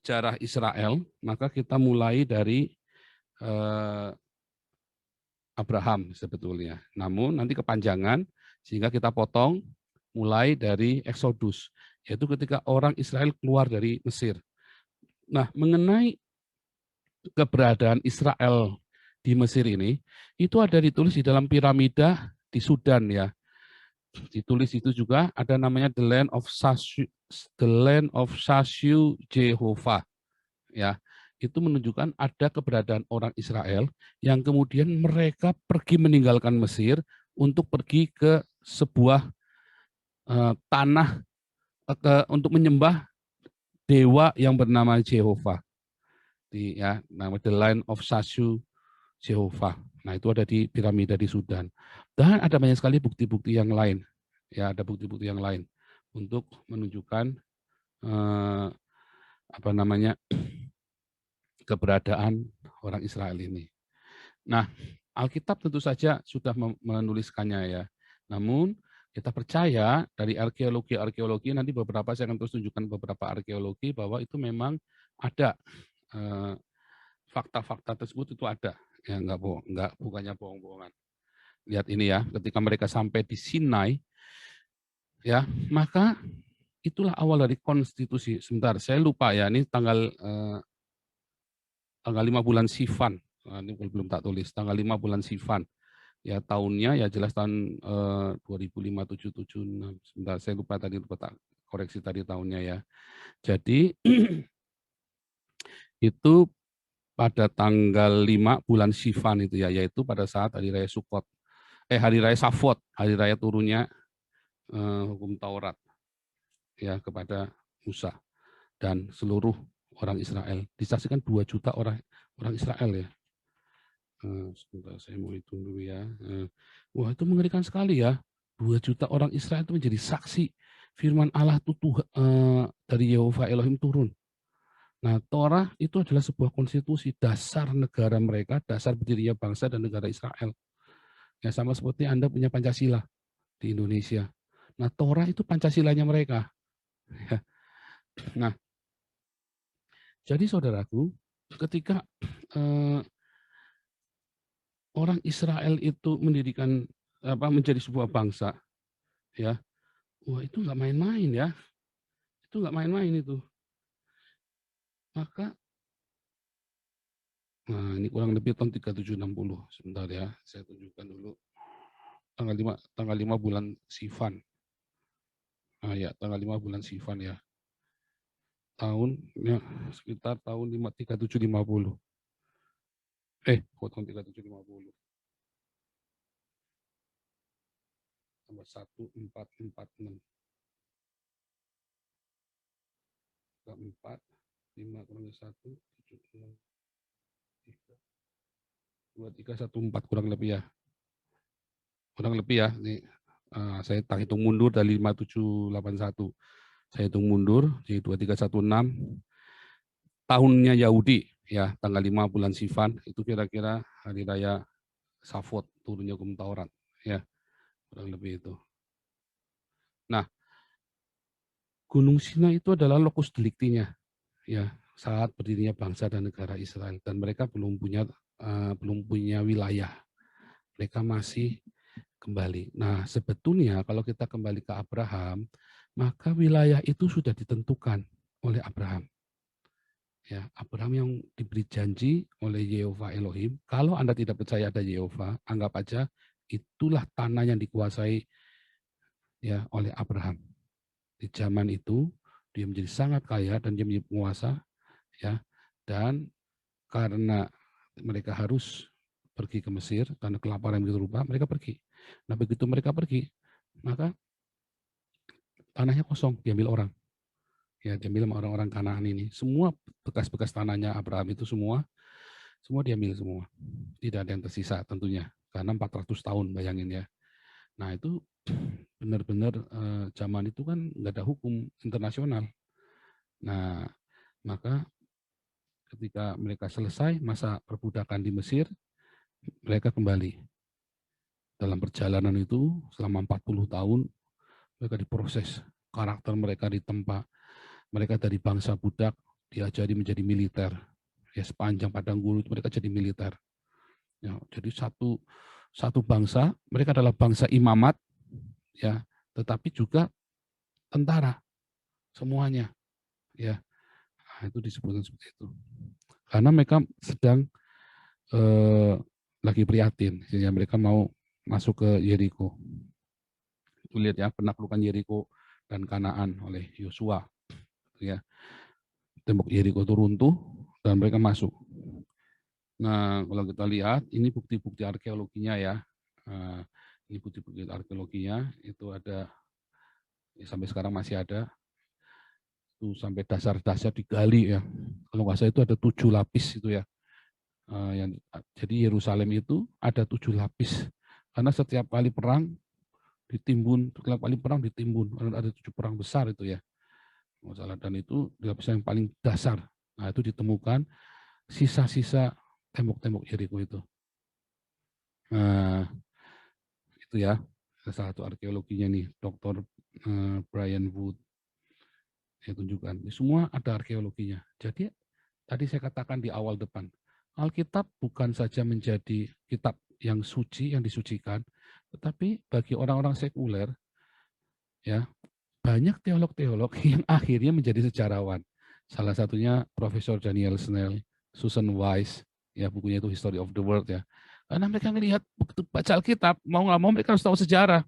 sejarah Israel, maka kita mulai dari Abraham sebetulnya. Namun nanti kepanjangan sehingga kita potong mulai dari Exodus, yaitu ketika orang Israel keluar dari Mesir. Nah, mengenai keberadaan Israel di Mesir ini, itu ada ditulis di dalam piramida di Sudan ya. Ditulis itu juga ada namanya the land of Shashu Jehovah ya. Itu menunjukkan ada keberadaan orang Israel yang kemudian mereka pergi meninggalkan Mesir untuk pergi ke sebuah tanah untuk menyembah dewa yang bernama Jehovah. Nama the land of Shashu Jehovah. Nah, itu ada di piramida di Sudan. Dan ada banyak sekali bukti-bukti yang lain. Ya, ada bukti-bukti yang lain untuk menunjukkan keberadaan orang Israel ini. Nah, Alkitab tentu saja sudah menuliskannya ya. Namun kita percaya dari arkeologi nanti beberapa saya akan terus tunjukkan beberapa arkeologi bahwa itu memang ada fakta-fakta tersebut itu ada. Ya bukannya bohong-bohongan. Lihat ini ya, ketika mereka sampai di Sinai ya, maka itulah awal dari konstitusi. Sebentar, saya lupa ya, ini tanggal 5 bulan Sivan. Nah, ini belum tak tulis, tanggal 5 bulan Sivan. Ya tahunnya ya jelas tahun 2005, 7, 7, 6. Sebentar, saya lupa tadi, koreksi tadi tahunnya ya. Jadi itu pada tanggal 5 bulan Sivan itu ya, yaitu pada saat hari raya Sukot. Hari raya Safot, hari raya turunnya hukum Taurat ya kepada Musa dan seluruh orang Israel. Disaksikan 2 juta orang Israel ya. Sebentar saya mau hitung dulu ya. Wah, itu mengerikan sekali ya. 2 juta orang Israel itu menjadi saksi firman Allah itu dari Yehova Elohim turun. Nah, Torah itu adalah sebuah konstitusi dasar negara mereka, dasar berdirinya bangsa dan negara Israel. Ya sama seperti Anda punya Pancasila di Indonesia. Nah, Torah itu Pancasilanya mereka. Ya. Nah, jadi saudaraku, ketika orang Israel itu mendirikan menjadi sebuah bangsa, ya, wah itu nggak main-main ya, itu nggak main-main itu. Maka, nah ini kurang lebih tahun 3760. Sebentar ya, saya tunjukkan dulu tanggal 5 bulan Sivan. Nah ya, tanggal 5 bulan Sivan ya. Tahunnya sekitar tahun 3750. Kok tahun 3750. Tambah 1446. 4, 5 kurang 1, 7, 6, 3, 2, 3, 1, 4 kurang lebih ya. Kurang lebih ya. Ini saya hitung mundur dari 5781. Saya hitung mundur jadi 2316. Tahunnya Yahudi ya, tanggal 5 bulan Sivan itu kira-kira hari raya Safot, turunnya hukum Taurat ya. Kurang lebih itu. Nah, Gunung Sinai itu adalah lokus deliktinya ya, saat berdirinya bangsa dan negara Israel, dan mereka belum punya wilayah. Mereka masih kembali. Nah, sebetulnya kalau kita kembali ke Abraham, maka wilayah itu sudah ditentukan oleh Abraham. Ya, Abraham yang diberi janji oleh Yehova Elohim. Kalau Anda tidak percaya ada Yehova, anggap aja itulah tanah yang dikuasai ya oleh Abraham. Di zaman itu dia menjadi sangat kaya dan dia menjadi penguasa ya. Dan karena mereka harus pergi ke Mesir karena kelaparan begitu rupa, mereka pergi. Nah, begitu mereka pergi, maka tanahnya kosong, diambil orang. Ya, diambil sama orang-orang Kanaan ini. Semua bekas-bekas tanahnya Abraham itu semua diambil semua. Tidak ada yang tersisa tentunya. Karena 400 tahun, bayangin ya. Nah, itu benar-benar zaman itu kan nggak ada hukum internasional. Nah, maka ketika mereka selesai masa perbudakan di Mesir, mereka kembali. Dalam perjalanan itu selama 40 tahun, mereka diproses. Karakter mereka ditempa. Mereka dari bangsa budak diajari menjadi militer. Ya, sepanjang padang gurun itu mereka jadi militer. Ya, jadi satu bangsa, mereka adalah bangsa imamat, ya, tetapi juga tentara semuanya, ya. Nah, itu disebutkan seperti itu. Karena mereka sedang lagi prihatin, sehingga mereka mau masuk ke Yeriko. Itu lihat ya, penaklukan Yeriko dan Kanaan oleh Yosua, ya. Tembok Yeriko itu runtuh dan mereka masuk. Nah, kalau kita lihat, ini bukti-bukti arkeologinya ya. Ini bukti-bukti arkeologinya, itu ada, ya, sampai sekarang masih ada, itu sampai dasar-dasar digali ya. Kalau nggak salah itu ada 7 lapis itu ya. Jadi Yerusalem itu ada 7 lapis. Karena setiap kali perang ditimbun, setiap kali perang ditimbun. Ada 7 perang besar itu ya. Masalah, dan itu di lapisan yang paling dasar. Nah, itu ditemukan sisa-sisa tembok-tembok Yeriko itu. Nah, itu ya, salah satu arkeologinya nih, Dr. Brian Wood. Saya tunjukkan. Ini semua ada arkeologinya. Jadi tadi saya katakan di awal depan, Alkitab bukan saja menjadi kitab yang suci, yang disucikan, tetapi bagi orang-orang sekuler, ya, banyak teolog-teolog yang akhirnya menjadi sejarawan. Salah satunya Profesor Daniel Snell, Susan Weiss, ya, bukunya itu History of the World ya. Karena mereka melihat begitu baca Alkitab, mau nggak mau mereka harus tahu sejarah.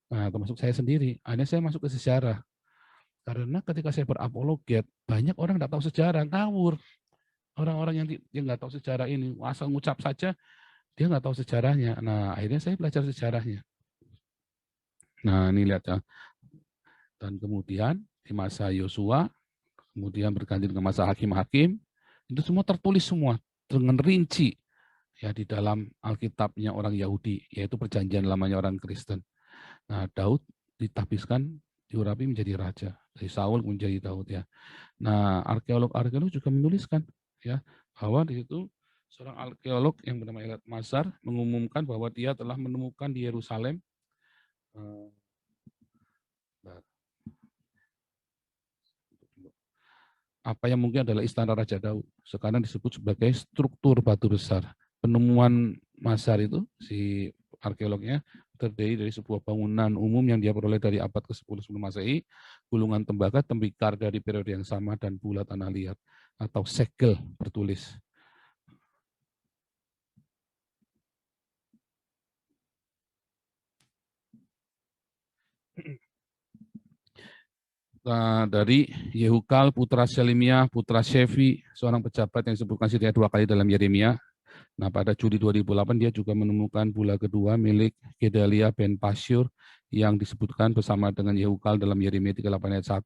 Nah, termasuk saya sendiri, akhirnya saya masuk ke sejarah. Karena ketika saya berapologet, banyak orang nggak tahu sejarah, ngawur. Orang-orang yang nggak tahu sejarah ini, asal ngucap saja, dia nggak tahu sejarahnya. Nah, akhirnya saya belajar sejarahnya. Nah, ini lihat ya. Dan kemudian di masa Yosua, kemudian berganti ke masa hakim-hakim, itu semua tertulis semua dengan rinci ya di dalam Alkitabnya orang Yahudi, yaitu perjanjian lamanya orang Kristen. Nah, Daud ditahbiskan, diurapi menjadi raja. Dari Saul menjadi Daud ya. Nah, arkeolog juga menuliskan ya bahwa di situ seorang arkeolog yang bernama Elad Mazar mengumumkan bahwa dia telah menemukan di Yerusalem apa yang mungkin adalah istana Raja Daud. Sekarang disebut sebagai struktur batu besar. Penemuan Mazar itu, si arkeolognya, terdiri dari sebuah bangunan umum yang dia peroleh dari abad ke-10 sebelum Masehi, gulungan tembaga, tembikar dari periode yang sama, dan bulat tanah liat atau segel bertulis. Dari Yehukal, putra Selimiah, putra Shefi, seorang pejabat yang disebutkan setidaknya 2 kali dalam Yeremia. Nah, pada Juli 2008 dia juga menemukan bula kedua milik Gedalia ben Pasyur yang disebutkan bersama dengan Yehukal dalam Yeremia 38 ayat 1.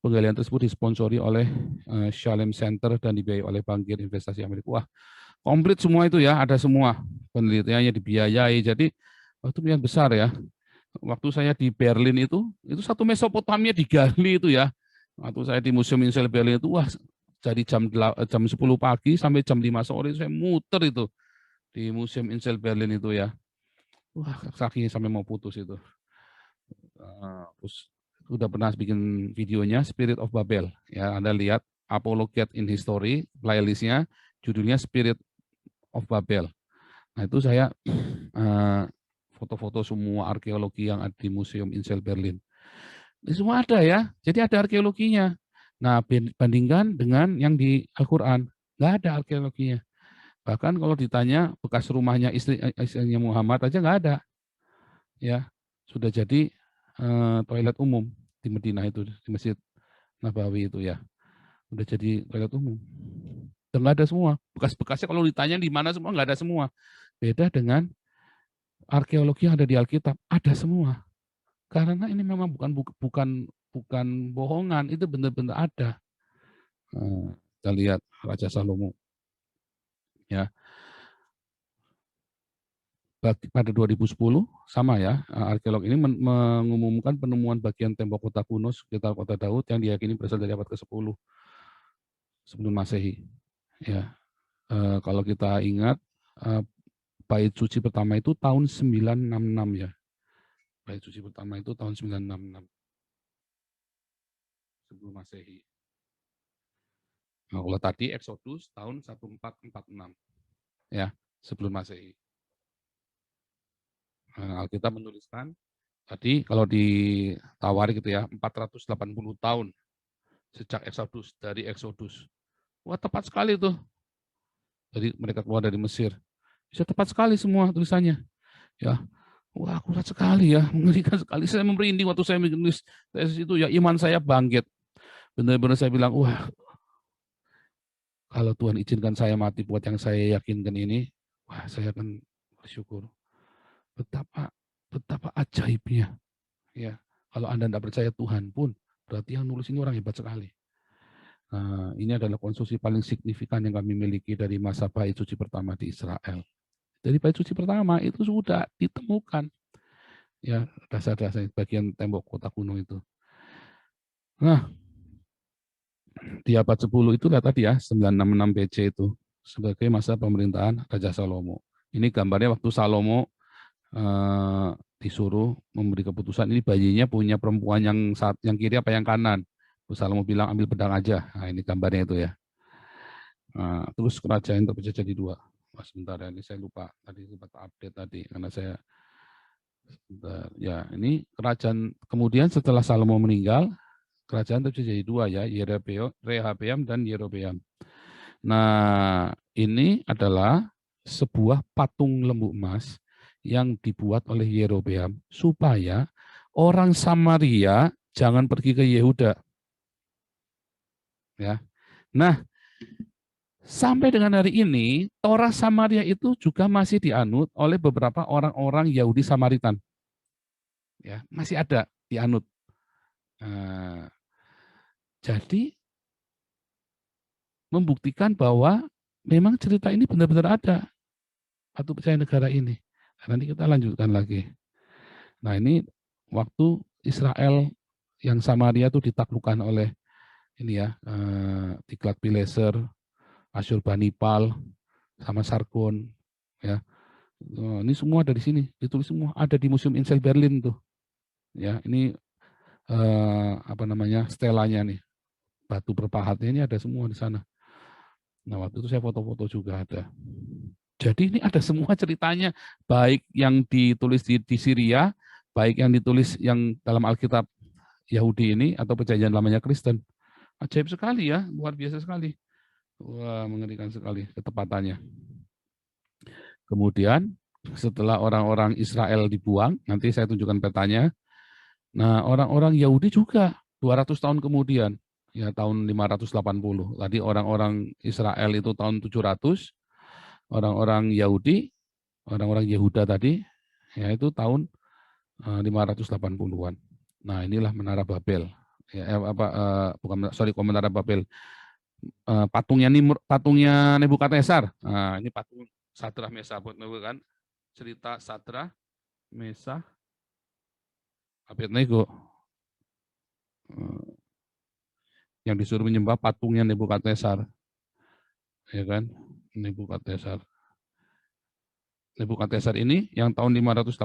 Penggalian tersebut disponsori oleh Shalem Center dan dibiayai oleh Bankir Investasi Amerika. Wah, komplit semua itu ya, ada semua. Penelitiannya dibiayai. Jadi, itu yang besar ya. Waktu saya di Berlin itu satu Mesopotamia digali itu ya. Waktu saya di Museum Insel Berlin itu, wah, dari jam 10 pagi sampai jam 5 sore saya muter itu di Museum Insel Berlin itu ya. Wah, kakinya sampai mau putus itu. Terus udah pernah bikin videonya Spirit of Babel ya. Anda lihat Apologet in History, playlistnya judulnya Spirit of Babel. Nah, itu saya foto-foto semua arkeologi yang ada di Museum Insel Berlin. Ini semua ada ya, jadi ada arkeologinya. Nah, bandingkan dengan yang di Al-Quran, nggak ada arkeologinya. Bahkan kalau ditanya bekas rumahnya istrinya Muhammad aja nggak ada. Ya, sudah jadi toilet umum di Madinah itu, di Masjid Nabawi itu ya. Udah jadi toilet umum. Dan nggak ada semua. Bekas-bekasnya kalau ditanya di mana semua, nggak ada semua. Beda dengan arkeologi yang ada di Alkitab, ada semua. Karena ini memang bukan bohongan, itu benar-benar ada. Kita lihat Raja Salomo. Ya, pada 2010 sama ya, arkeolog ini mengumumkan penemuan bagian tembok kota kuno sekitar kota Daud yang diyakini berasal dari abad ke-10 sebelum Masehi. Ya, kalau kita ingat bait suci pertama itu tahun 966 ya. Bait suci pertama itu tahun 966 sebelum Masehi. Nah, kalau tadi Exodus tahun 1446 ya, sebelum Masehi. Nah, Alkitab menuliskan tadi kalau ditawari gitu ya, 480 tahun sejak Exodus, dari Exodus. Wah, tepat sekali tuh. Jadi mereka keluar dari Mesir. Bisa tepat sekali semua tulisannya. Ya, wah akurat sekali ya, mengerikan sekali. Saya merinding waktu saya menulis tesis itu, ya iman saya bangkit. Benar-benar saya bilang, wah kalau Tuhan izinkan saya mati buat yang saya yakinkan ini, wah saya akan bersyukur. Betapa betapa ajaibnya. Ya, kalau Anda tidak percaya Tuhan pun, berarti yang nulis ini orang hebat sekali. Nah, ini adalah konstruksi paling signifikan yang kami miliki dari masa bait suci pertama di Israel. Dari bait suci pertama itu sudah ditemukan ya dasar-dasar bagian tembok kota kuno itu. Nah, di abad 10 itu lihat tadi ya, 966 BC itu sebagai masa pemerintahan Raja Salomo. Ini gambarnya waktu Salomo disuruh memberi keputusan, ini bayinya punya perempuan yang kiri apa yang kanan. Terus Salomo bilang ambil pedang aja. Nah, ini gambarnya itu ya. Nah, terus kerajaan terpecah jadi dua. Sebentar ya, ini saya lupa tadi sempat update tadi karena saya sebentar. Ya, ini kerajaan kemudian setelah Salomo meninggal, kerajaan terpecah jadi dua ya, Rehabeam dan Yerobeam. Nah, ini adalah sebuah patung lembu emas yang dibuat oleh Yerobeam supaya orang Samaria jangan pergi ke Yehuda. Ya. Nah, sampai dengan hari ini, Torah Samaria itu juga masih dianut oleh beberapa orang-orang Yahudi Samaritan. Ya, masih ada dianut. Nah, jadi membuktikan bahwa memang cerita ini benar-benar ada. Batu percaya negara ini. Nanti kita lanjutkan lagi. Nah, ini waktu Israel yang Samaria itu ditaklukkan oleh ini ya, Tiglat-Pileser, Asyurbanipal, sama Sargon, ya. Ini semua dari sini, ditulis semua, ada di Museum Insel Berlin tuh. Ya, ini apa namanya? Stelanya nih. Batu berpahatnya ini ada semua di sana. Nah, waktu itu saya foto-foto juga ada. Jadi ini ada semua ceritanya, baik yang ditulis di Syria, baik yang ditulis yang dalam Alkitab Yahudi ini atau perjanjian lamanya Kristen. Ajaib sekali ya, luar biasa sekali. Wah, mengerikan sekali ketepatannya. Kemudian setelah orang-orang Israel dibuang, nanti saya tunjukkan petanya. Nah, orang-orang Yahudi juga 200 tahun kemudian, ya tahun 580. Tadi orang-orang Israel itu tahun 700, orang-orang Yahudi, orang-orang Yehuda tadi, ya itu tahun 580-an. Nah, inilah Menara Babel. Ya, bukan Menara Babel. Patungnya Nebukadnezar. Nah, ini patung Sadrah Mesah kan. Cerita Sadrah Mesah Abednego. Yang disuruh menyembah patungnya Nebukadnezar. Ya kan? Nebukadnezar. Nebukadnezar ini yang tahun 586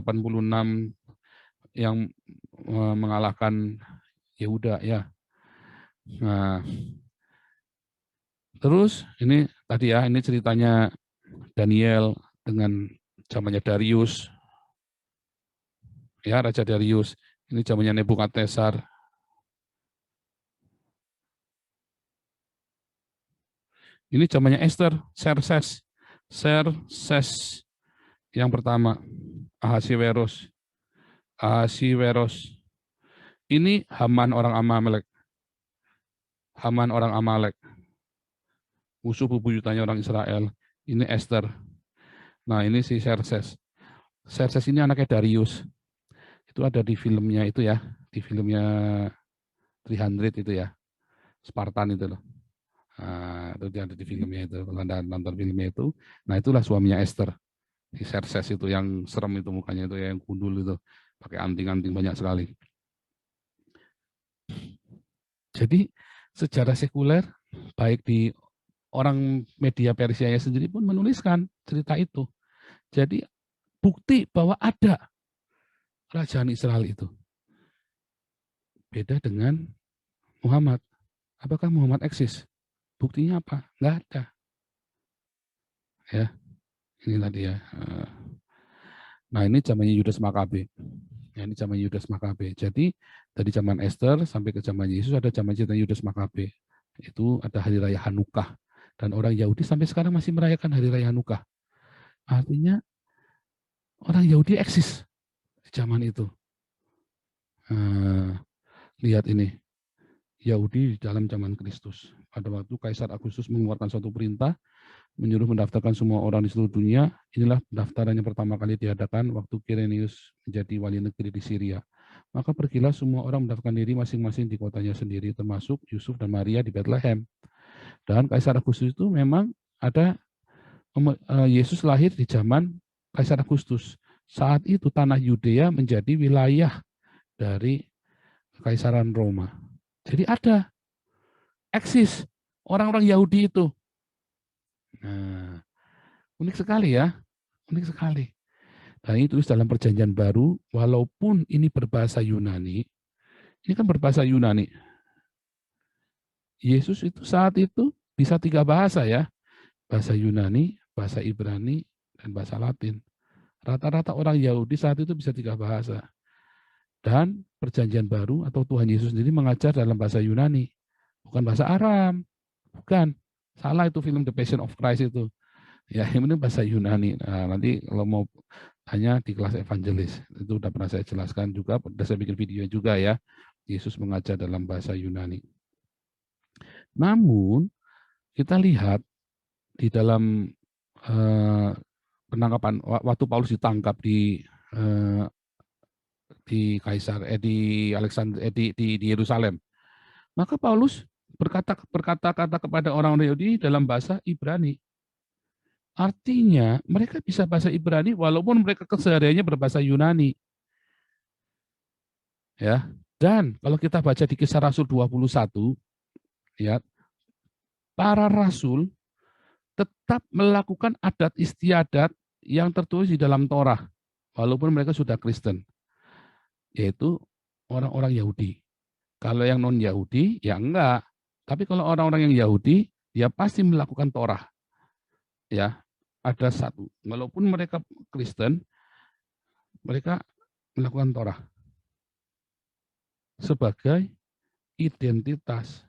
yang mengalahkan Yehuda ya. Nah, terus ini tadi ya, ini ceritanya Daniel dengan zamannya Darius. Ya, Raja Darius. Ini zamannya Nebukadnezar. Ini zamannya Esther, Xerxes yang pertama, Ahasiweros. Ini Haman orang Amalek. Musuh bebuyutannya orang Israel. Ini Esther. Nah, ini si Xerxes. Xerxes ini anaknya Darius. Itu ada di filmnya itu ya, di filmnya 300 itu ya, Spartan itu loh. Nah, itu ada di filmnya itu, kalau Anda nonton filmnya itu. Nah, itulah suaminya Esther. Si Xerxes itu yang serem itu mukanya itu, yang gundul itu, pakai anting-anting banyak sekali. Jadi sejarah sekuler, baik di orang media Persia sendiri pun menuliskan cerita itu. Jadi bukti bahwa ada kerajaan Israel itu. Beda dengan Muhammad. Apakah Muhammad eksis? Buktinya apa? Nggak ada. Ya, ini tadi ya. Nah, ini zamannya Yudas Makabe. Ya, ini zaman Yudas Makabe. Jadi dari zaman Esther sampai ke zaman Yesus ada zaman cerita Yudas Makabe. Itu ada hari raya Hanukah. Dan orang Yahudi sampai sekarang masih merayakan hari raya Hanukah. Artinya orang Yahudi eksis di zaman itu. Lihat ini, Yahudi dalam zaman Kristus. Pada waktu Kaisar Agustus mengeluarkan suatu perintah, menyuruh mendaftarkan semua orang di seluruh dunia. Inilah pendaftaran yang pertama kali diadakan waktu Quirinius menjadi wali negeri di Syria. Maka pergilah semua orang mendaftarkan diri masing-masing di kotanya sendiri, termasuk Yusuf dan Maria di Bethlehem. Dan Kaisar Agustus itu memang ada, Yesus lahir di zaman Kaisar Agustus. Saat itu tanah Yudea menjadi wilayah dari Kekaisaran Roma. Jadi ada, eksis orang-orang Yahudi itu. Nah, unik sekali ya, unik sekali. Dan ini tulis dalam Perjanjian Baru, walaupun ini berbahasa Yunani, ini kan berbahasa Yunani. Yesus itu saat itu bisa 3 bahasa ya, bahasa Yunani, bahasa Ibrani, dan bahasa Latin. Rata-rata orang Yahudi saat itu bisa 3 bahasa. Dan Perjanjian Baru atau Tuhan Yesus sendiri mengajar dalam bahasa Yunani, bukan bahasa Aram, bukan. Salah itu film The Passion of Christ itu. Ya, ini bahasa Yunani. Nah, nanti kalau mau tanya di kelas evangelis, itu udah pernah saya jelaskan juga, udah saya bikin video juga ya. Yesus mengajar dalam bahasa Yunani. Namun, kita lihat di dalam penangkapan, waktu Paulus ditangkap di di Alexander, di Yerusalem, maka Paulus berkata-kata kepada orang Yahudi dalam bahasa Ibrani. Artinya mereka bisa bahasa Ibrani walaupun mereka kesehariannya berbahasa Yunani. Ya. Dan kalau kita baca di Kisah Rasul 21, ya, para rasul tetap melakukan adat istiadat yang tertulis di dalam Torah walaupun mereka sudah Kristen. Yaitu orang-orang Yahudi. Kalau yang non-Yahudi ya enggak. Tapi kalau orang-orang yang Yahudi dia pasti melakukan Torah. Ya, ada satu. Walaupun mereka Kristen, mereka melakukan Torah sebagai identitas.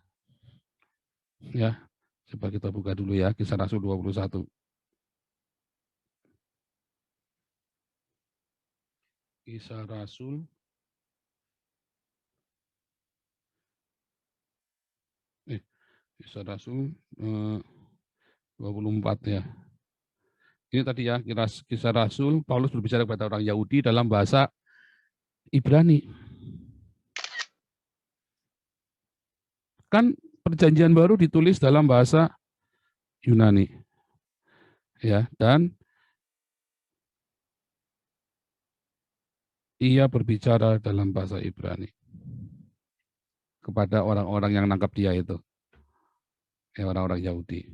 Ya, coba kita buka dulu ya, Kisah Rasul 21. Kisah Rasul Kisah Rasul 24 ya. Ini tadi ya, Kisah Rasul, Paulus berbicara kepada orang Yahudi dalam bahasa Ibrani. Kan Perjanjian Baru ditulis dalam bahasa Yunani. Ya, dan ia berbicara dalam bahasa Ibrani kepada orang-orang yang nangkap dia itu. Ya, orang-orang Yahudi.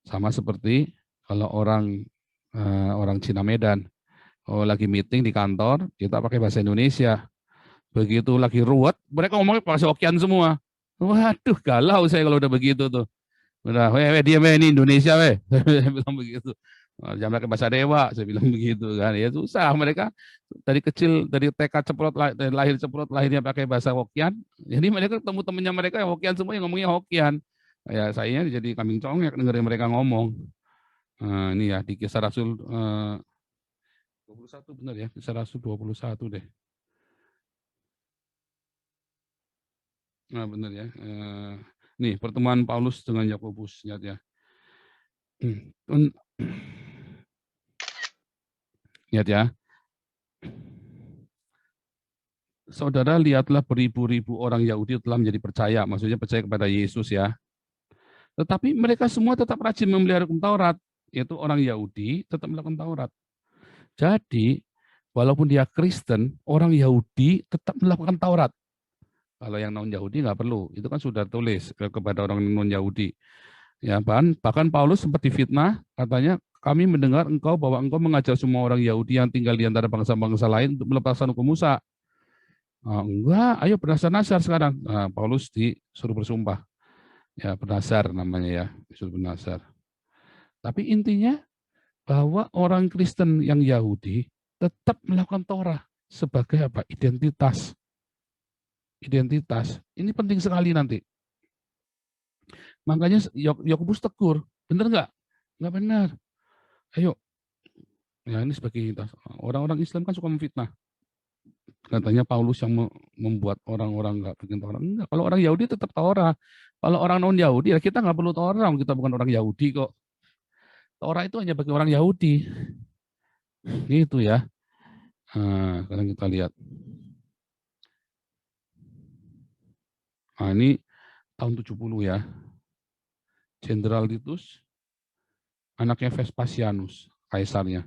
Sama seperti kalau orang Cina Medan, lagi meeting di kantor, kita pakai bahasa Indonesia. Begitu lagi ruwet, mereka ngomongnya bahasa Hokkien semua. Waduh, galau saya kalau udah begitu tuh. Udah, diam ini Indonesia, saya bilang begitu. Jangan pakai bahasa Dewa, saya bilang begitu kan. Ya susah, mereka dari kecil, dari TK ceprot, dari lahir ceprot, lahirnya pakai bahasa Hokkien. Jadi mereka ketemu temannya mereka yang Hokkien semua yang ngomongnya Hokkien. Ya saya jadi kambing congek dengerin mereka ngomong. Ini ya di Kisah Rasul 21 benar ya, Kisah Rasul 21 deh. Nah benar ya. Nih pertemuan Paulus dengan Yakobus, lihat ya. Lihat ya. Saudara, lihatlah beribu-ribu orang Yahudi telah menjadi percaya, maksudnya percaya kepada Yesus ya. Tetapi mereka semua tetap rajin memelihara hukum Taurat, yaitu orang Yahudi tetap melakukan Taurat. Jadi, walaupun dia Kristen, orang Yahudi tetap melakukan Taurat. Kalau yang non-Yahudi nggak perlu, itu kan sudah tulis kepada orang non-Yahudi. Ya, bahkan Paulus sempat difitnah, katanya, kami mendengar engkau bahwa engkau mengajar semua orang Yahudi yang tinggal di antara bangsa-bangsa lain untuk melepaskan hukum Musa. Enggak, ayo bernasar-nasar sekarang. Paulus disuruh bersumpah. Ya, bernasar namanya ya, disuruh bernasar. Tapi intinya bahwa orang Kristen yang Yahudi tetap melakukan Torah sebagai apa? Identitas. Identitas. Ini penting sekali nanti. Makanya Yakobus tegur, benar nggak? Nggak benar. Ayo, ya ini sebagai identitas. Orang-orang Islam kan suka memfitnah. Katanya Paulus yang membuat orang-orang nggak bikin Torah. Enggak, kalau orang Yahudi tetap Torah. Kalau orang non Yahudi ya kita nggak perlu Torah, kita bukan orang Yahudi kok. Torah itu hanya bagi orang Yahudi. Gitu ya. Nah, sekarang kita lihat. Nah, ini tahun 70 ya. Jenderal Titus, anaknya Vespasianus, kaisarnya,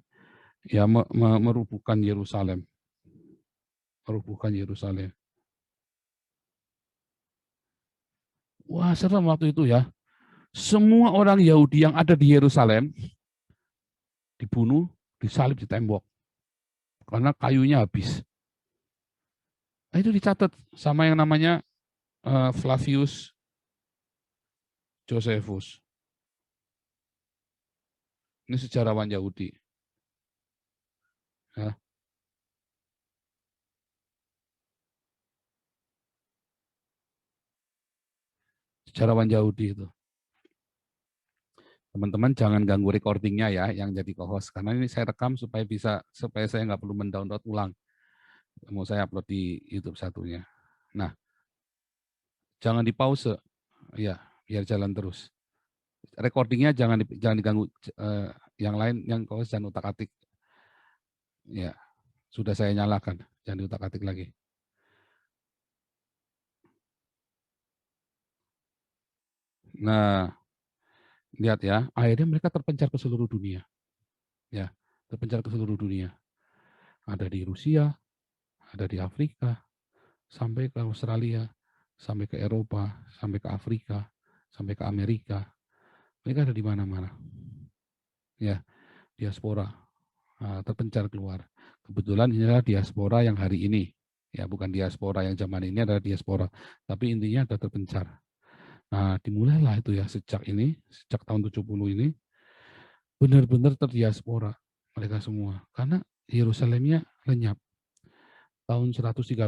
ya merubuhkan Yerusalem. Merubuhkan Yerusalem. Wah, serem waktu itu ya. Semua orang Yahudi yang ada di Yerusalem dibunuh, disalib di tembok. Karena kayunya habis. Nah, itu dicatat sama yang namanya Flavius Josephus. Ini sejarawan Yahudi. Ya, sejarawan Yahudi itu. Teman-teman jangan ganggu recordingnya ya, yang jadi co-host. Karena ini saya rekam supaya saya nggak perlu mendownload ulang. Mau saya upload di YouTube satunya. Nah, jangan di pause, ya, biar jalan terus. Recordingnya jangan diganggu. Yang lain, yang co-host jangan utak-atik. Ya, sudah saya nyalakan, jangan diutak-atik lagi. Nah, lihat ya, akhirnya mereka terpencar ke seluruh dunia. Ya, terpencar ke seluruh dunia. Ada di Rusia, ada di Afrika, sampai ke Australia, sampai ke Eropa, sampai ke Afrika, sampai ke Amerika. Mereka ada di mana-mana. Ya, diaspora terpencar keluar. Kebetulan ini adalah diaspora yang hari ini. Ya, bukan diaspora yang zaman ini adalah diaspora, tapi intinya ada terpencar. Nah, dimulailah itu ya sejak tahun 70 ini benar-benar terdiaspora mereka semua. Karena Yerusalemnya lenyap. Tahun 132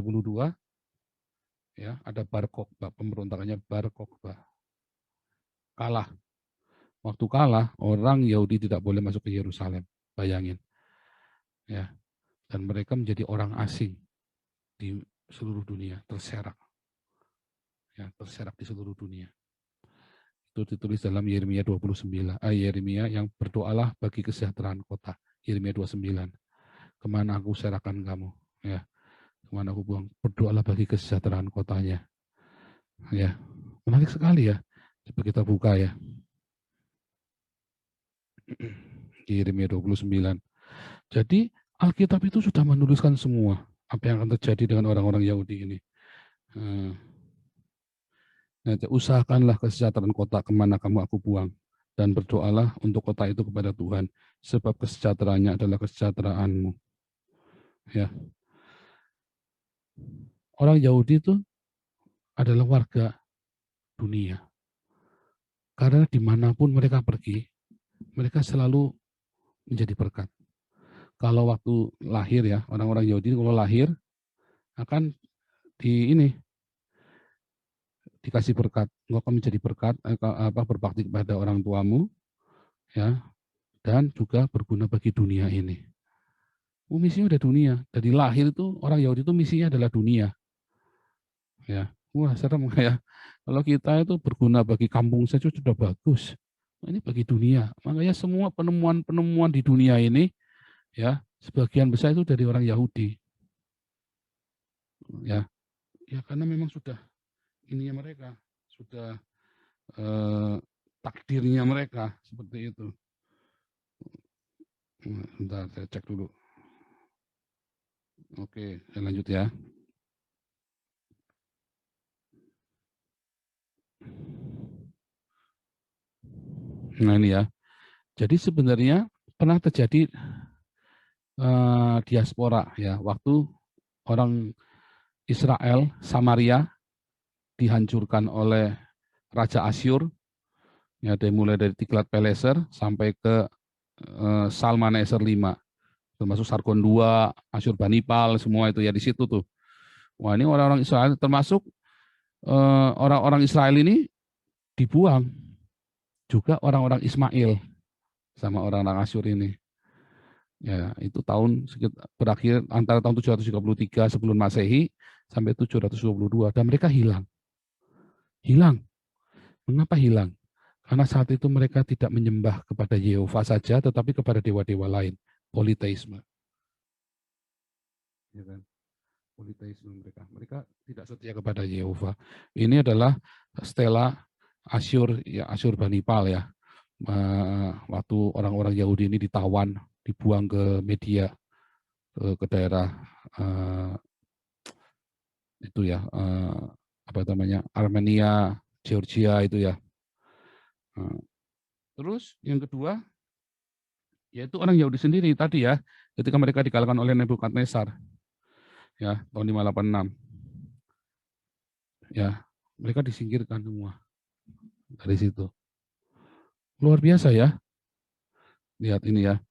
ya ada Bar Kokhba, pemberontakannya Bar Kokhba. Kalah. Waktu kalah, orang Yahudi tidak boleh masuk ke Yerusalem. Bayangin. Ya, dan mereka menjadi orang asing di seluruh dunia, terserak. Ya, terserak di seluruh dunia. Itu ditulis dalam Yeremia 29. Yeremia yang berdoalah bagi kesejahteraan kota. Yeremia 29. Kemana aku serahkan kamu? Ya, kemana aku buang? Berdoalah bagi kesejahteraan kotanya. Ya, menarik sekali ya. Coba kita buka ya. Yeremia 29. Jadi Alkitab itu sudah menuliskan semua apa yang akan terjadi dengan orang-orang Yahudi ini. Nah, usahakanlah kesejahteraan kota kemana kamu aku buang. Dan berdoalah untuk kota itu kepada Tuhan. Sebab kesejahteraannya adalah kesejahteraanmu. Ya. Orang Yahudi itu adalah warga dunia. Karena dimanapun mereka pergi, mereka selalu menjadi berkat. Kalau waktu lahir ya, orang-orang Yahudi kalau lahir akan dikasih berkat. Engkau akan menjadi berkat, berbakti kepada orang tuamu, ya, dan juga berguna bagi dunia ini. Misinya udah dunia. Dari lahir itu orang Yahudi itu misinya adalah dunia. Ya, wah serem ya. Kalau kita itu berguna bagi kampung saja sudah bagus. Ini bagi dunia. Makanya semua penemuan-penemuan di dunia ini, ya, sebagian besar itu dari orang Yahudi. Ya, ya karena memang sudah ininya mereka, sudah takdirnya mereka seperti itu. Bentar, saya cek dulu. Oke, saya lanjut ya. Nah ini ya. Jadi sebenarnya pernah terjadi diaspora ya, waktu orang Israel, Samaria dihancurkan oleh Raja Asyur, ya, mulai dari Tiglat-Pileser sampai ke Salmaneser V, termasuk Sargon II, Asyurbanipal, semua itu ya di situ tuh. Wah, ini orang-orang Israel, termasuk orang-orang Israel ini dibuang juga orang-orang Ismail sama orang-orang Asyur ini. Ya, itu tahun berakhir antara tahun 733 sebelum Masehi sampai 722 dan mereka hilang. Hilang. Mengapa hilang? Karena saat itu mereka tidak menyembah kepada Yehova saja tetapi kepada dewa-dewa lain, politeisme. Ya kan? Politeisme mereka. Mereka tidak setia kepada Yehova. Ini adalah stela Asyur, ya Asyurbanipal ya. Waktu orang-orang Yahudi ini ditawan, dibuang ke Media, ke daerah itu ya, apa namanya, Armenia, Georgia itu ya. Terus yang kedua, yaitu orang Yahudi sendiri tadi ya, ketika mereka dikalahkan oleh Nebukadnezar, ya tahun 586, ya mereka disingkirkan semua dari situ. Luar biasa ya, lihat ini ya.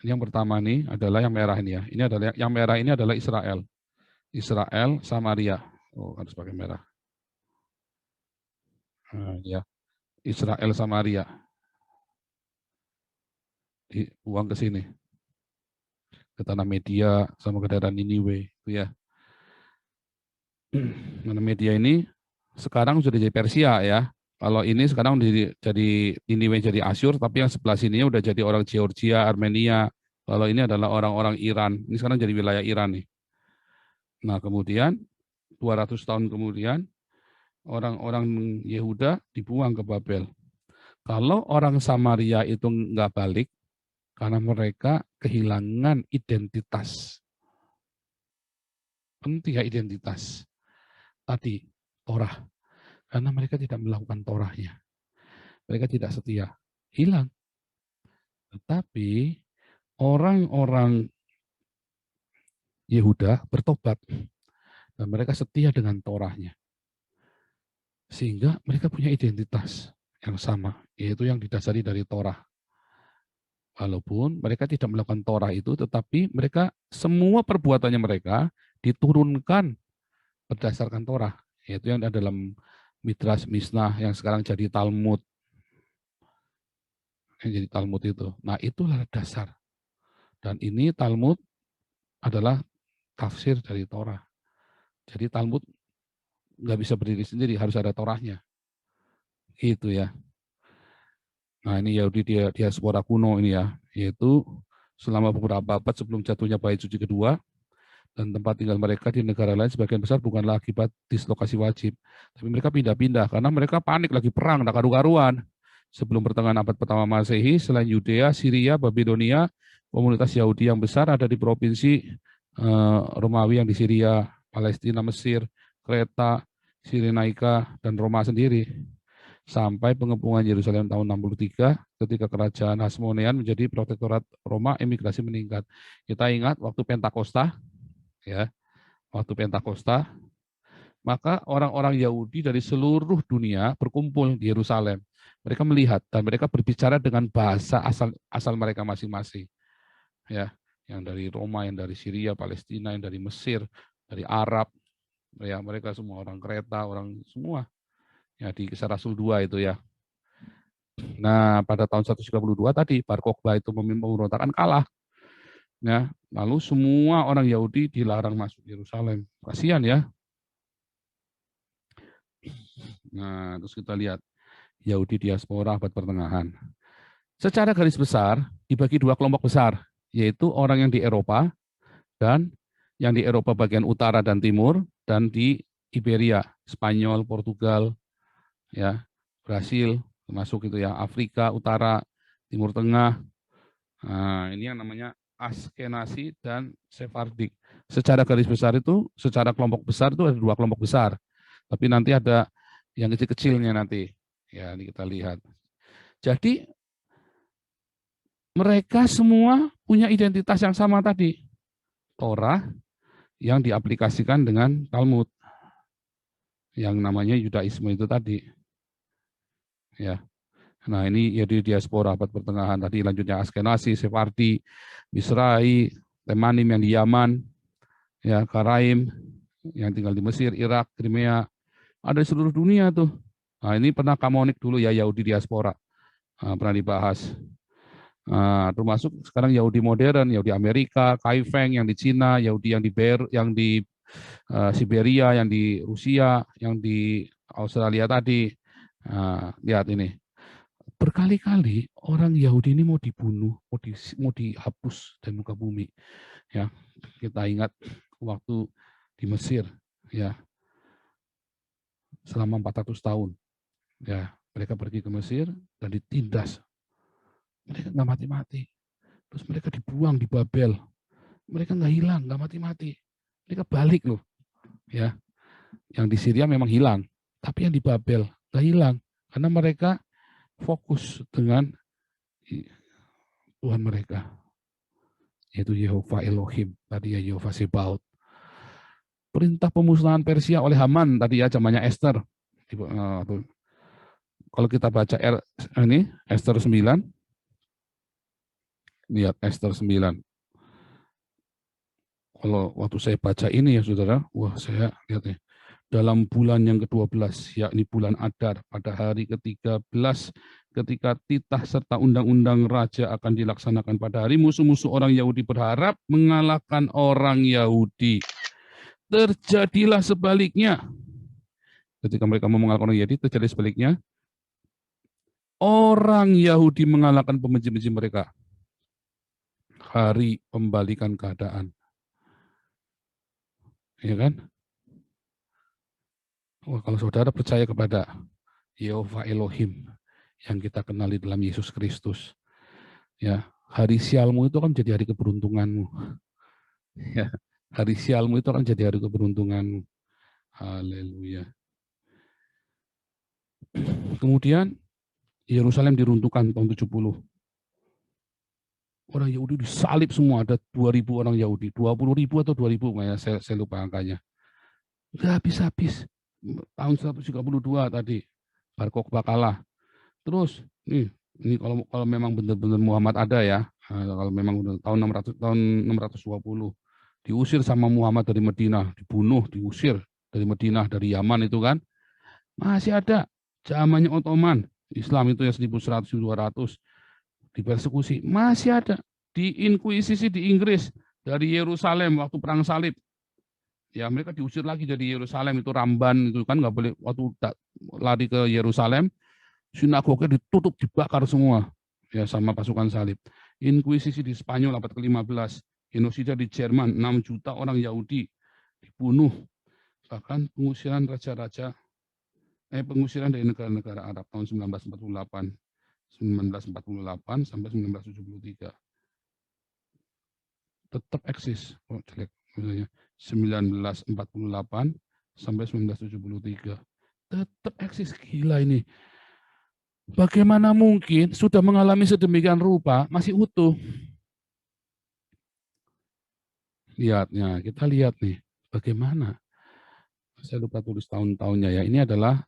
Yang pertama nih adalah yang merah ini ya. Ini adalah yang merah ini adalah Israel. Israel, Samaria. Oh, harus pakai merah. Nah, ya. Israel, Samaria. Dibuang ke sini. Ke tanah Media sama ke daerah Niniwe. Itu ya. Tanah Media ini sekarang sudah jadi Persia ya. Kalau ini sekarang jadi Niniwe jadi Asyur, tapi yang sebelah sininya udah jadi orang Georgia, Armenia. Kalau ini adalah orang-orang Iran. Ini sekarang jadi wilayah Iran nih. Nah, kemudian 200 tahun kemudian orang-orang Yehuda dibuang ke Babel. Kalau orang Samaria itu nggak balik, karena mereka kehilangan identitas. Penting ya identitas. Tadi, Torah. Karena mereka tidak melakukan Torahnya. Mereka tidak setia. Hilang. Tetapi orang-orang Yehuda bertobat. Dan mereka setia dengan Torahnya. Sehingga mereka punya identitas yang sama. Yaitu yang didasari dari Torah. Walaupun mereka tidak melakukan Torah itu, tetapi mereka semua perbuatannya mereka diturunkan berdasarkan Torah, yaitu yang ada dalam Midrash Mishnah yang sekarang jadi Talmud, yang jadi Talmud itu. Nah, itulah dasar. Dan ini Talmud adalah tafsir dari Torah. Jadi Talmud nggak bisa berdiri sendiri, harus ada Torahnya. Itu ya. Nah, ini Yahudi diaspora kuno ini ya, yaitu selama beberapa abad sebelum jatuhnya Bait Suci kedua, dan tempat tinggal mereka di negara lain sebagian besar bukanlah akibat dislokasi wajib. Tapi mereka pindah-pindah karena mereka panik lagi perang, tak karu-karuan. Sebelum pertengahan abad pertama Masehi, selain Yudea, Syria, Babilonia, komunitas Yahudi yang besar ada di provinsi Romawi yang di Syria, Palestina, Mesir, Kreta, Sirenaika, dan Roma sendiri. Sampai pengepungan Yerusalem tahun 63, ketika kerajaan Hasmonean menjadi protektorat Roma, emigrasi meningkat. Kita ingat waktu Pentakosta, ya, waktu Pentakosta, maka orang-orang Yahudi dari seluruh dunia berkumpul di Yerusalem. Mereka melihat dan mereka berbicara dengan bahasa asal mereka masing-masing. Ya, yang dari Roma, yang dari Syria, Palestina, yang dari Mesir, dari Arab, ya mereka semua orang Kreta, orang semua. Ya di Kisah Rasul 2 itu ya. Nah, pada tahun 132 tadi Bar Kokhba itu memberontakan kalah. Ya, lalu semua orang Yahudi dilarang masuk Yerusalem. Kasihan ya. Nah, terus kita lihat Yahudi diaspora abad pertengahan. Secara garis besar dibagi dua kelompok besar, yaitu orang yang di Eropa dan yang di Eropa bagian utara dan timur dan di Iberia, Spanyol, Portugal, ya, Brasil, termasuk itu ya, Afrika Utara, Timur Tengah. Nah, ini yang namanya Askenazi dan Sephardik. Secara garis besar itu, secara kelompok besar itu ada dua kelompok besar. Tapi nanti ada yang kecil-kecilnya nanti. Ya, ini kita lihat. Jadi mereka semua punya identitas yang sama tadi. Torah yang diaplikasikan dengan Talmud. Yang namanya Yudaisme itu tadi. Ya. Nah, ini Yahudi diaspora abad pertengahan. Tadi lanjutnya Askenazi, Sefardi, Misrai, Temanim yang di Yaman, ya, Karaim yang tinggal di Mesir, Irak, Crimea, ada di seluruh dunia tuh. Nah, ini pernah Kamonik dulu ya, Yahudi diaspora. Pernah dibahas. Termasuk sekarang Yahudi modern, Yahudi Amerika, Kaifeng yang di Cina, Yahudi yang di Siberia, yang di Rusia, yang di Australia tadi. Lihat ini. Berkali-kali orang Yahudi ini mau dibunuh, mau dihapus dari muka bumi. Ya, kita ingat waktu di Mesir, ya, selama 400 tahun. Ya, mereka pergi ke Mesir dan ditindas. Mereka nggak mati-mati. Terus mereka dibuang di Babel. Mereka nggak hilang, nggak mati-mati. Mereka balik loh. Ya, yang di Syria memang hilang, tapi yang di Babel nggak hilang karena mereka fokus dengan Tuhan mereka, yaitu Yehova Elohim, tadi ya Yehova Sebaot. Perintah pemusnahan Persia oleh Haman tadi ya, zamannya Esther. Kalau kita baca ini Esther 9, lihat Esther 9. Kalau waktu saya baca ini ya saudara, wah saya lihat nih, dalam bulan yang ke-12, yakni bulan Adar, pada hari ke-13, ketika titah serta undang-undang raja akan dilaksanakan pada hari, musuh-musuh orang Yahudi berharap mengalahkan orang Yahudi. Terjadilah sebaliknya. Ketika mereka mau mengalahkan orang Yahudi, terjadi sebaliknya. Orang Yahudi mengalahkan pembenci-benci mereka. Hari pembalikan keadaan. Ya kan? Wah, kalau saudara percaya kepada Yehova Elohim yang kita kenali dalam Yesus Kristus, ya, hari sialmu itu akan menjadi hari keberuntunganmu. Ya, hari sialmu itu akan menjadi hari keberuntunganmu. Haleluya. Kemudian Yerusalem diruntuhkan tahun 70. Orang Yahudi disalib semua, ada 2.000 orang Yahudi, 20.000 atau 2.000, saya lupa angkanya. Udah habis-habis. Tahun 132 tadi, Bar Kokhba kalah. Terus, ini kalau memang benar-benar Muhammad ada ya, kalau memang tahun 620, diusir sama Muhammad dari Madinah, dibunuh, diusir dari Madinah, dari Yaman itu kan, masih ada zamannya Ottoman, Islam itu ya 1100-1200, dipersekusi, masih ada. Diinkuisisi di Inggris, dari Yerusalem waktu perang salib, ya mereka diusir lagi dari Yerusalem, itu Ramban itu kan nggak boleh, waktu lari ke Yerusalem, sinagognya ditutup, dibakar semua ya sama pasukan salib. Inkuisisi di Spanyol abad ke-15, genosida di Jerman, 6 juta orang Yahudi dibunuh, bahkan pengusiran raja-raja pengusiran dari negara-negara Arab tahun 1948 sampai 1973 tetap eksis. Jelek misalnya 1948 sampai 1973 tetap eksis. Gila ini. Bagaimana mungkin sudah mengalami sedemikian rupa masih utuh? Lihatnya, kita lihat nih bagaimana. Saya lupa tulis tahun-tahunnya ya. Ini adalah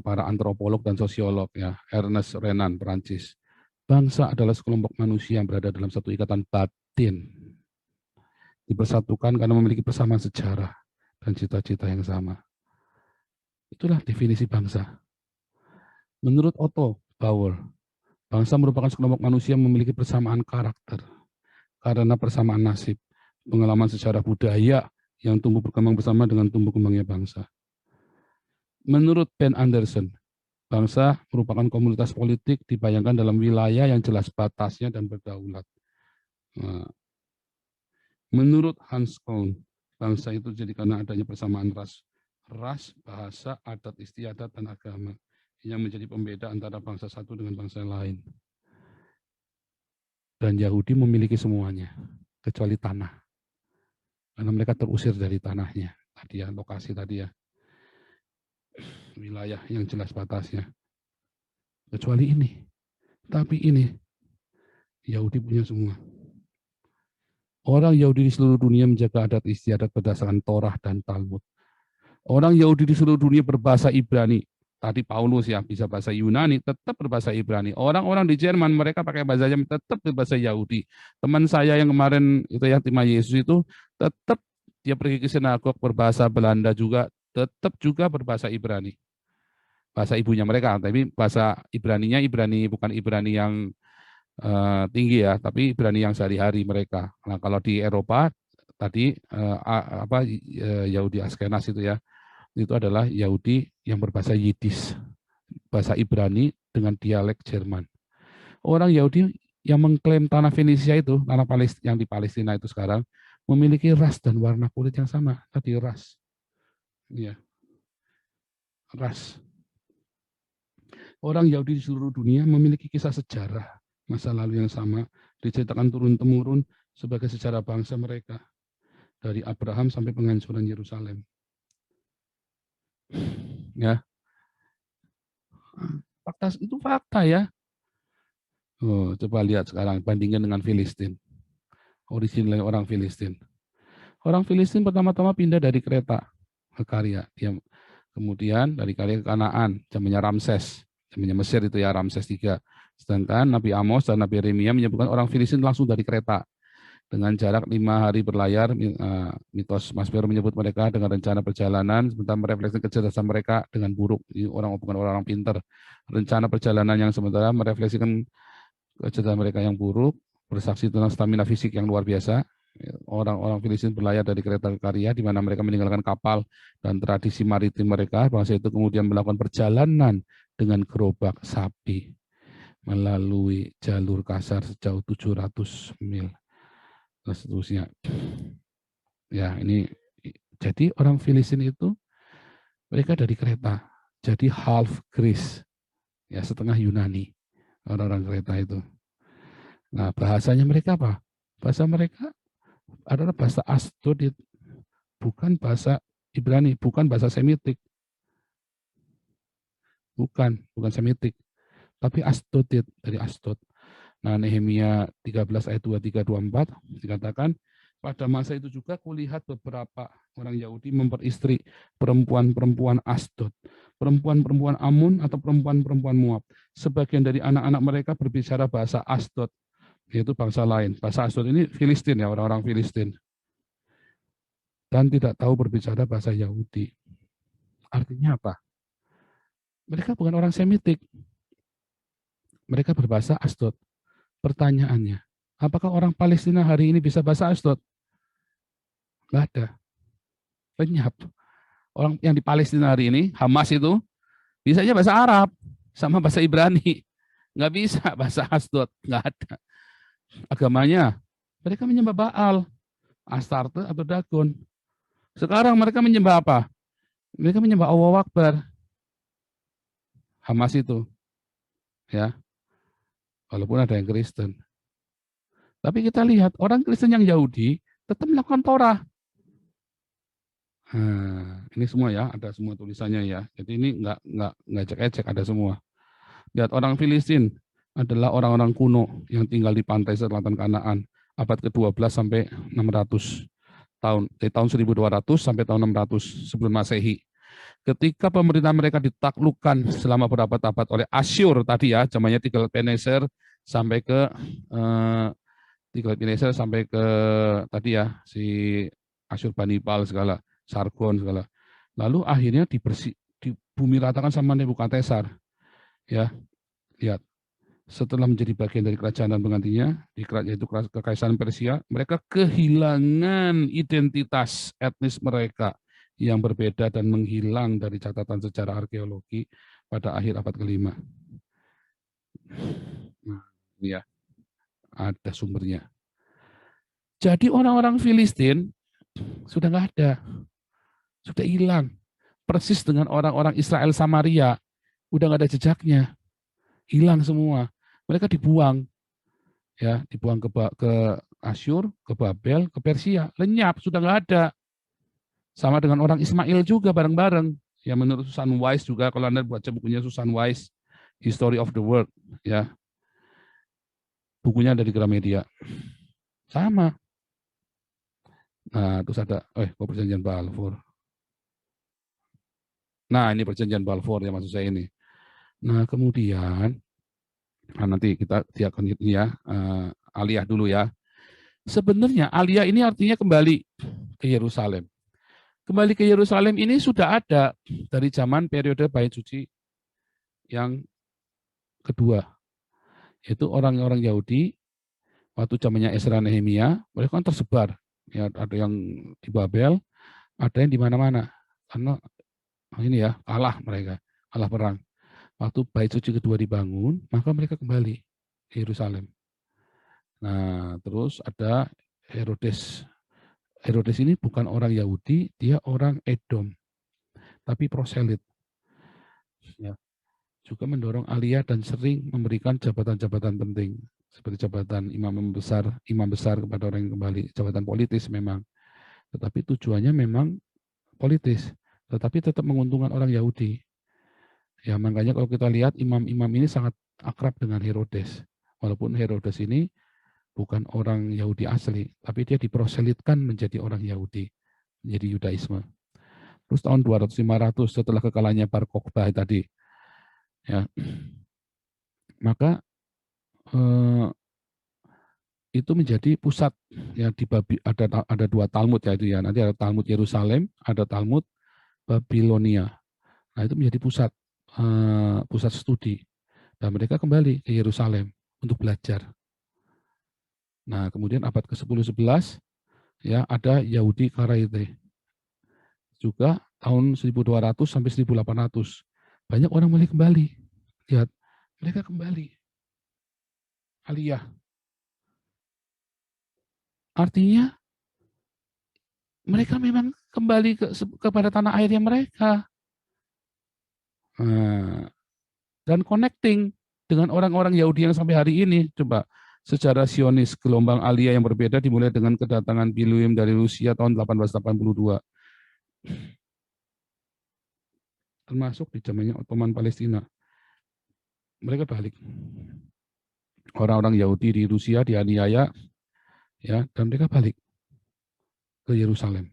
para antropolog dan sosiolog ya, Ernest Renan, Perancis. Bangsa adalah sekelompok manusia yang berada dalam satu ikatan batin, dipersatukan karena memiliki persamaan sejarah dan cita-cita yang sama. Itulah definisi bangsa. Menurut Otto Bauer, bangsa merupakan sekelompok manusia yang memiliki persamaan karakter karena persamaan nasib, pengalaman sejarah budaya yang tumbuh berkembang bersama dengan tumbuh kembangnya bangsa. Menurut Ben Anderson, bangsa merupakan komunitas politik dibayangkan dalam wilayah yang jelas batasnya dan berdaulat. Menurut Hans Kohn, bangsa itu jadi karena adanya persamaan ras, bahasa, adat istiadat, dan agama yang menjadi pembeda antara bangsa satu dengan bangsa lain. Dan Yahudi memiliki semuanya, kecuali tanah. Karena mereka terusir dari tanahnya. Tadi ya, lokasi tadi ya. Wilayah yang jelas batasnya. Kecuali ini. Tapi ini, Yahudi punya semua. Orang Yahudi di seluruh dunia menjaga adat istiadat berdasarkan Torah dan Talmud. Orang Yahudi di seluruh dunia berbahasa Ibrani. tadi Paulus ya bisa bahasa Yunani, tetap berbahasa Ibrani. Orang-orang di Jerman mereka pakai bahasa Jerman, tetap berbahasa Yahudi. Teman saya yang kemarin itu ya timah Yesus itu tetap dia pergi ke sinagog berbahasa Belanda juga, tetap juga berbahasa Ibrani. Bahasa ibunya mereka, tapi bahasa Ibraninya Ibrani bukan Ibrani yang tinggi ya, tapi Ibrani yang sehari-hari mereka. Nah, kalau di Eropa tadi Yahudi Askenas itu adalah Yahudi yang berbahasa Yiddish, bahasa Ibrani dengan dialek Jerman. Orang Yahudi yang mengklaim tanah Fenisia itu, tanah Palestina yang di Palestina itu sekarang memiliki ras dan warna kulit yang sama. Tadi ras, ya, ras. Orang Yahudi di seluruh dunia memiliki kisah sejarah masa lalu yang sama, diceritakan turun-temurun sebagai sejarah bangsa mereka dari Abraham sampai penghancuran Yerusalem. Ya, fakta itu fakta ya. Oh, coba lihat sekarang bandingkan dengan Filistin. Original orang Filistin. Orang Filistin pertama-tama pindah dari Kreta ke Karya. Dia kemudian dari Karya ke Kanaan, zamannya Ramses, zamannya Mesir itu ya Ramses III. Sedangkan Nabi Amos dan Nabi Yeremia menyebutkan orang Filistin langsung dari Kreta. Dengan jarak 5 hari berlayar, mitos Maspero menyebut mereka dengan rencana perjalanan, sementara merefleksikan kecerdasan mereka dengan buruk. Ini orang bukan orang pintar. Rencana perjalanan yang sementara merefleksikan kecerdasan mereka yang buruk, bersaksi tentang stamina fisik yang luar biasa. Orang-orang Filistin berlayar dari Kreta ke Karya, di mana mereka meninggalkan kapal dan tradisi maritim mereka. Bangsa itu kemudian melakukan perjalanan dengan gerobak sapi melalui jalur kasar sejauh 700 mil. Dan seterusnya. Ya, ini jadi orang Filistin itu mereka dari Kreta. Jadi half Greece. Ya, setengah Yunani. Orang-orang Kreta itu. Nah, bahasanya mereka apa? Bahasa mereka adalah bahasa Asdodit, bukan bahasa Ibrani, bukan bahasa Semitik. Bukan Semitik, tapi Asdodit dari Asdod. Nah, Nehemia 13 ayat 23-24 dikatakan, pada masa itu juga kulihat beberapa orang Yahudi memperistri perempuan-perempuan Asdod, perempuan-perempuan Amun atau perempuan-perempuan Moab. Sebagian dari anak-anak mereka berbicara bahasa Asdod, yaitu bangsa lain. Bahasa Asdod ini Filistin ya, orang-orang Filistin. Dan tidak tahu berbicara bahasa Yahudi. Artinya apa? Mereka bukan orang Semitik. Mereka berbahasa Asdod. Pertanyaannya, apakah orang Palestina hari ini bisa bahasa Asdod? Nggak ada. Lenyap. Orang yang di Palestina hari ini, Hamas itu, bisanya bahasa Arab sama bahasa Ibrani. Nggak bisa bahasa Asdod. Nggak ada. Agamanya, mereka menyembah Baal, Astarte atau Dagon. Sekarang mereka menyembah apa? Mereka menyembah Allah Akbar. Hamas itu. Ya, walaupun ada yang Kristen. Tapi kita lihat orang Kristen yang Yahudi tetap melakukan Torah. Nah, ini semua ya, ada semua tulisannya ya. Jadi ini nggak cek-cek, ada semua. Lihat orang Filistin adalah orang-orang kuno yang tinggal di pantai selatan Kanaan abad ke-12 sampai 600 tahun, dari tahun 1200 sampai tahun 600 sebelum Masehi. Ketika pemerintah mereka ditaklukkan selama berabad-abad oleh Asyur tadi ya, zamannya Tiglath-Pileser sampai ke Tiglath-Pileser sampai ke tadi ya si Asyurbanipal segala, Sargon segala. Lalu akhirnya di bumi ratakan sama Nebukadnezar. Ya, lihat. Setelah menjadi bagian dari kerajaan dan penggantinya, yaitu kekaisaran Persia, mereka kehilangan identitas etnis mereka yang berbeda dan menghilang dari catatan sejarah arkeologi pada akhir abad kelima. Nah, ini ya, ada sumbernya. Jadi orang-orang Filistin sudah nggak ada, sudah hilang. Persis dengan orang-orang Israel Samaria, udah nggak ada jejaknya, hilang semua. Mereka dibuang, ya, dibuang ke Asyur, ke Babel, ke Persia, lenyap, sudah nggak ada. Sama dengan orang Ismail juga bareng-bareng. Ya menurut Susan Wise juga, kalau Anda baca bukunya Susan Wise, History of the World, ya, bukunya ada di Gramedia. Sama. Nah, terus ada, perjanjian Balfour. Nah, ini perjanjian Balfour ya maksud saya ini. Nah, kemudian nanti kita diakan ini ya, aliyah dulu ya. Sebenarnya aliyah ini artinya kembali ke Yerusalem. Kembali ke Yerusalem ini sudah ada dari zaman periode Bait Suci yang kedua, yaitu orang-orang Yahudi waktu zamannya Ezra Nehemia, mereka kan tersebar. Ya, ada yang di Babel, ada yang di mana-mana. Karena ini ya, kalah mereka, kalah perang. Waktu Bait Suci kedua dibangun, maka mereka kembali ke Yerusalem. Nah, terus ada Herodes. Herodes ini bukan orang Yahudi, dia orang Edom, tapi proselit. Ya, juga mendorong aliyah dan sering memberikan jabatan-jabatan penting seperti jabatan imam besar kepada orang yang kembali, jabatan politis memang, tetapi tujuannya memang politis, tetapi tetap menguntungkan orang Yahudi. Ya makanya kalau kita lihat imam-imam ini sangat akrab dengan Herodes, walaupun Herodes ini bukan orang Yahudi asli, tapi dia diproselitkan menjadi orang Yahudi, menjadi Yudaisme. Terus tahun 200-500 setelah kekalahannya Bar Kokhba tadi, ya maka itu menjadi pusat ya di ada dua Talmud ya itu ya, nanti ada Talmud Yerusalem, ada Talmud Babilonia. Nah itu menjadi pusat studi dan mereka kembali ke Yerusalem untuk belajar. Nah kemudian abad ke-10-11 ya ada Yahudi Karaite juga tahun 1200 sampai 1800 banyak orang mulai kembali. Lihat mereka kembali aliyah. Artinya mereka memang kembali kepada tanah airnya mereka. Nah, dan connecting dengan orang-orang Yahudi yang sampai hari ini. Coba secara Sionis, gelombang aliyah yang berbeda dimulai dengan kedatangan Biluim dari Rusia tahun 1882. Termasuk di zamannya Ottoman Palestina. Mereka balik. Orang-orang Yahudi di Rusia dianiaya, ya, dan mereka balik ke Yerusalem.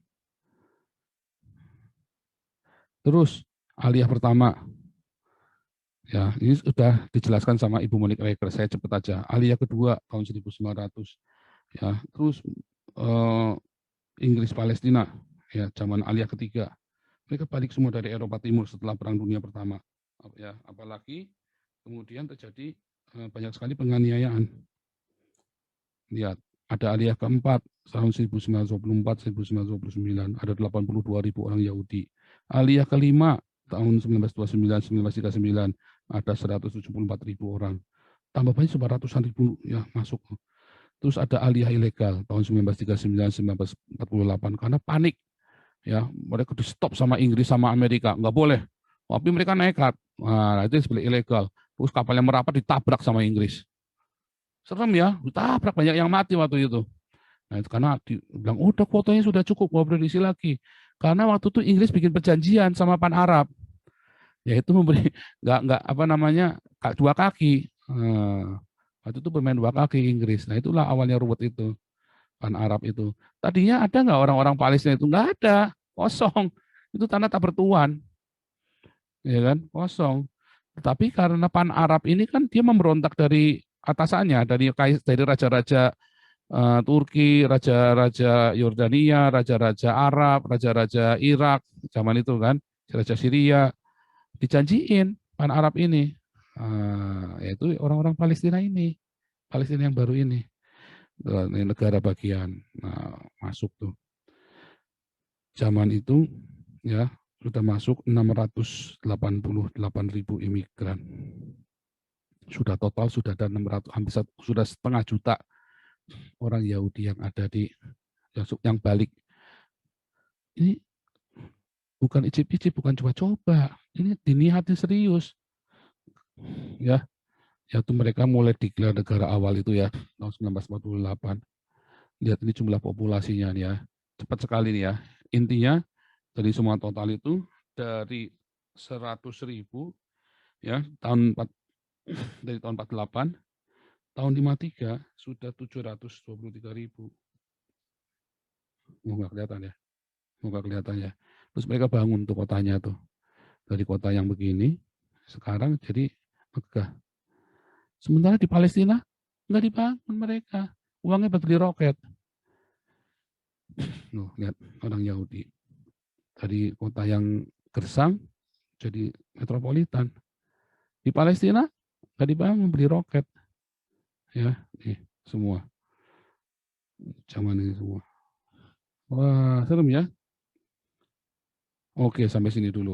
Terus aliyah pertama, ya ini sudah dijelaskan sama Ibu Monique Reker, saya cepat aja. Aliyah kedua tahun 1900, ya. Terus Inggris Palestina, ya zaman aliyah ketiga. Mereka balik semua dari Eropa Timur setelah Perang Dunia Pertama. Ya, apalagi kemudian terjadi banyak sekali penganiayaan. Lihat, ada aliyah keempat tahun 1924-1929, ada 82.000 orang Yahudi. Aliyah kelima tahun 1929-1939, ada 174.000 orang. Tambah banyak 900.000 ya masuk. Terus ada aliyah ilegal tahun 1939-1948 karena panik. Ya, mereka di stop sama Inggris sama Amerika, nggak boleh. Tapi mereka nekat. Nah, itu sebenarnya ilegal. Terus kapalnya merapat ditabrak sama Inggris. Serem ya, ditabrak banyak yang mati waktu itu. Nah, itu karena bilang udah kuotanya sudah cukup, mau produksi lagi. Karena waktu itu Inggris bikin perjanjian sama Pan Arab, yaitu memberi nggak apa namanya dua kaki. Waktu itu bermain dua kaki Inggris. Nah itulah awalnya ruwet itu. Pan Arab itu. Tadinya ada nggak orang-orang Palestina itu? Nggak ada, kosong. Itu tanah tak bertuan, ya kan, kosong. Tetapi karena Pan Arab ini kan dia memberontak dari atasannya, dari raja-raja Turki, raja-raja Yordania, raja-raja Arab, raja-raja Irak, zaman itu kan, raja Syria, dijanjiin Pan Arab ini, yaitu orang-orang Palestina ini, Palestina yang baru ini negara bagian. Nah, masuk tuh. Zaman itu ya sudah masuk 688.000 imigran. Sudah total sudah ada 600 hampir sudah setengah juta orang Yahudi yang ada di yang balik. Ini bukan icip-icip, bukan coba-coba. Ini diniatin serius. Ya, yaitu mereka mulai digelar negara awal itu ya tahun 1948. Lihat ini jumlah populasinya nih ya. Cepat sekali nih ya. Intinya dari semua total itu dari 100.000 ya dari tahun 48 tahun 53 sudah 723.000. Nggak kelihatan ya. Nggak kelihatan ya. Terus mereka bangun tuh kotanya tuh. Dari kota yang begini, sekarang jadi megah. Sementara di Palestina, nggak dibangun mereka. Uangnya buat beli roket. Loh, lihat orang Yahudi. Dari kota yang gersang, jadi metropolitan. Di Palestina, nggak dibangun beli roket. Ya, nih, semua. Zaman ini semua. Wah, serem ya. Oke, sampai sini dulu.